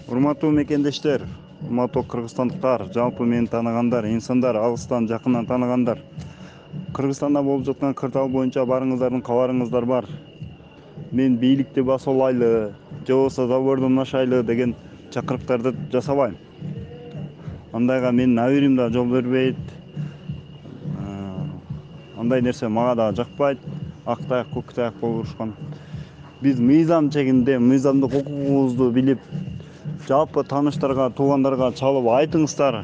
Урматтуу мекендештер, урматтуу кыргызстандыктар, жалпы мени тааныгандар, инсандар, алыстан жакындан тааныгандар. Кыргызстанда болуп жаткан кырдаал боюнча баарыңыздардын кабарыңыздар бар. Мен бийликти басуулайлы, же болбосо забордон ашайлы деген чакырыктарды жасабайм. Андайга менин абийирим да жол бербейт. Андай нерсе мага да жакпайт. Ак таяк, көк таяк болуп урушкан. Биз мыйзам чегинде мыйзамдык укугубузду билип, жалпы тааныштарга, туугандарга чалып айтыңыздар.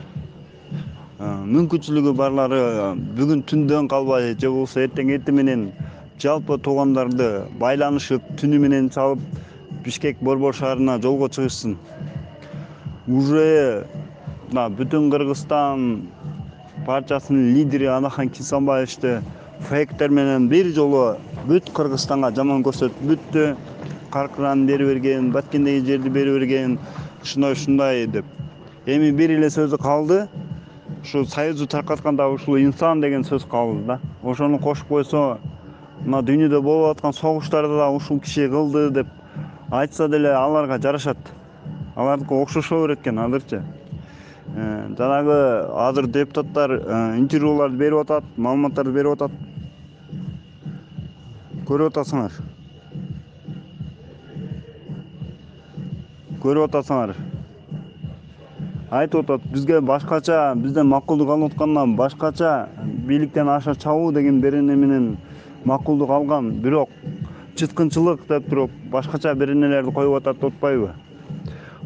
Мүмкүнчүлүгү барлары бүгүн түндөн калбай, же болбосо эртең эртең менен жалпы туугандарды байланышып, түнү менен чалып Бишкек Борбор шаарына жолго чыгышсын. Уже бүтүн Кыргызстан партиясынын лидери Адахан Кисанбаевичти фейктер менен бир жолу бүт Кыргызстанга жаман көрсөтүп бүттү. Каркыраны берип берген, Баткендеги жерди берип берген, ушундай деп. Эми бир эле сөзү калды. Ушу союзду таркатканда ушул инсан деген сөз калды да. Ошону кошуп койсо, мына дүйнөдө болуп аткан согуштарды да ушул киши кылды деп айтса деле аларга жарашат. Алардыкы окшошо берет экен азырчы. Жанагы азыр депутаттар интервьюларды берип атат, маалыматтарды берип атат. Көрүп атасыңар. Айтып атат, бизге башкача, бизден макулдук алып аткандан башкача бийликтен аша чабуу деген берене менен макулдук алган, бирок чыткынчылык деп туруп башкача беренелерди коюп атат, отпайбы?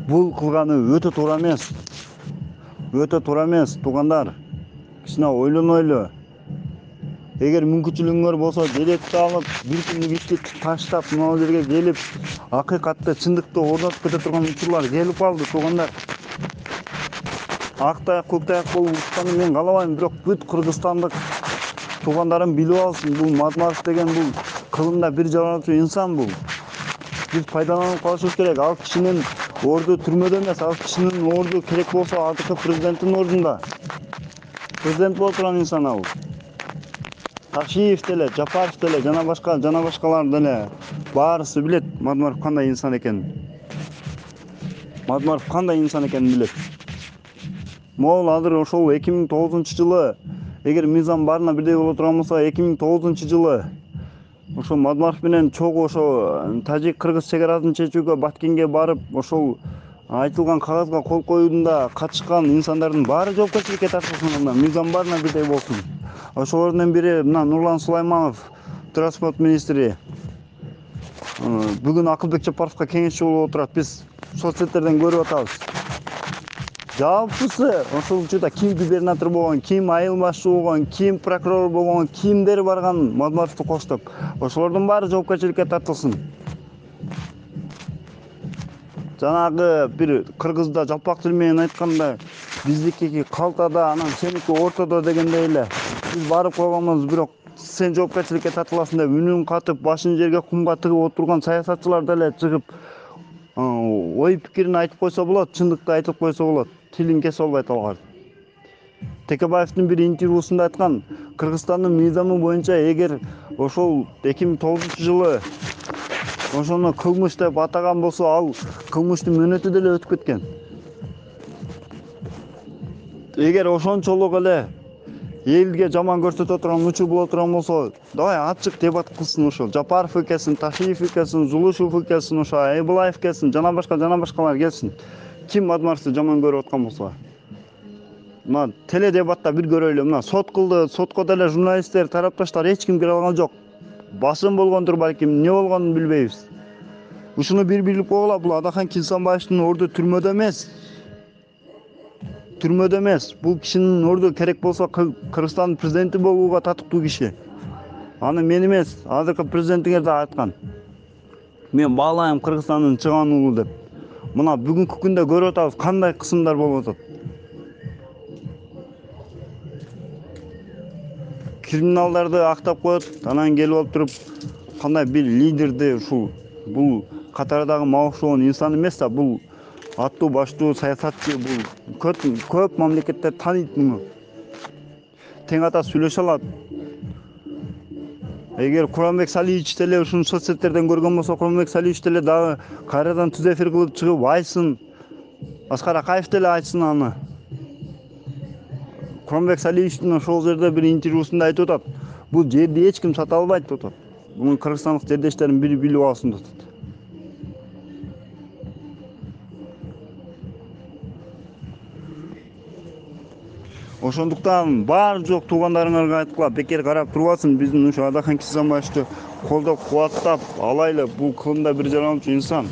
Бул кылганы өтө туура эмес. Өтө туура эмес, туугандар. Кичине ойлонойлу. Эгер мүмкүнчүлүгүңөр болсо, желекти алып, бир күндүк ишти таштап, мына жерге келип, акыйкатты, чындыкты орнотуп кете турган учурлар келип калды, туугандар. Ак таяк, көк таяк болуп урушканын мен каалабайм, бирок бүт кыргызстандык туугандарым билип алсын, бул Матмаров деген бул кылымда бир жаратуучу инсан бул. Биз пайдаланып калышыбыз керек. Ал кишинин орду түрмөдө эмес, ал кишинин орду керек болсо азыркы президенттин ордунда. Президент боло турган инсан ал. Ташиев деле, Жапаров деле, жана башкалар деле баарысы билет Матмаров кандай инсан экенин. Матмаров кандай инсан экенин билет. Могул азыр ошол 2009-жылы, эгер мыйзам баарына бирдей боло турган болсо, 2009-жылы ошол Матмаров менен чогуу ошо тажик-кыргыз чегарасын чечүүгө Баткенге барып, ошол айтылган кагазга кол коюуда катышкан инсандардын баары жоопкерчиликке тартылсын, мыйзам баарына бирдей болсун. Ошолордун бири мына Нурлан Сулайманов, транспорт министри. Бүгүн Акылбек Жапаровго кеңешчи болуп отурат. Биз соцсеттерден көрүп атабыз. Жалпысы ошол учурда ким губернатор болгон, ким айыл башчы болгон, ким прокурор болгон, кимдер барган Матмаровду коштоп. Ошолордун баары жоопкерчиликке тартылсын. Жанагы бир кыргызда жалпак тил менен айтканда, биздики калтада, анан сеники ортодо дегендей эле. Биз барып койгонбуз, бирок сен жоопкерчиликке тартыласың деп үнүн катып, башын жерге кумга тыгып отурган саясатчылар деле чыгып ой пикирин айтып койсо болот, чындыкты айтып койсо болот. Тилин кесе албайт алар. Текебаевдин бир интервьюсунда айткан, Кыргызстандын мыйзамы боюнча эгер ошол 2009-жылы ошону кылмыш деп атаган болсо, ал кылмыштын мөөнөтү деле өтүп кеткен. Эгер ошончолук эле элге жаман көрсөтө турган учур боло турган болсо, давай ачык дебат кылсын ошол. Жапаров келсин, Ташиев келсин, Зулушев келсин, ошо Айбулаев келсин, жана башкалар келсин. Ким Матмаровду жаман көрүп аткан болсо. Мына теле дебатта бир көрөлү. Мына сот кылды, сотко деле журналисттер, тарапташтар эч ким кире алган жок. Басым болгондур балким, эмне болгонун билбейбиз. Ушуну бир билип койгула, бул Адахан Кисанбаевдин орду түрмөдө эмес. Түрмөдө эмес. Бул кишинин орду керек болсо Кыргызстандын президенти болууга татыктуу киши. Аны мен эмес, азыркы президентиңер да айткан. Мен баалайм Кыргызстандын чыган уулу деп. Мына бүгүнкү күндө көрүп атабыз кандай кысымдар болуп атат. Криминалдарды актап коет, анан келип алып туруп кандай бир лидерди ушул бул катардагы мага окшогон инсан эмес да, бул аттуу баштуу саясатчы, бул көп мамлекеттер тааныйт муну. Тең ата сүйлөшө алат. Эгер Куранбек Салиевич деле ушуну соцсеттерден көргөн болсо, Куранбек Салиевич деле дагы кайрадан түз эфир кылып чыгып айтсын. Аскар Акаев деле айтсын аны. Кромбек Салиевичтин ошол жерде бир интервьюсунда айтып атат. Бул жерди эч ким сата албайт деп атат. Буну кыргызстандык жердештерим билип алсын деп атат. Ошондуктан бар жок туугандарыңарга айткыла, бекер карап турбасын, биздин ушу Адахан Кесенбаевичти колдоп кубаттап алайлы. Бул кылымда бир жаранчу инсан.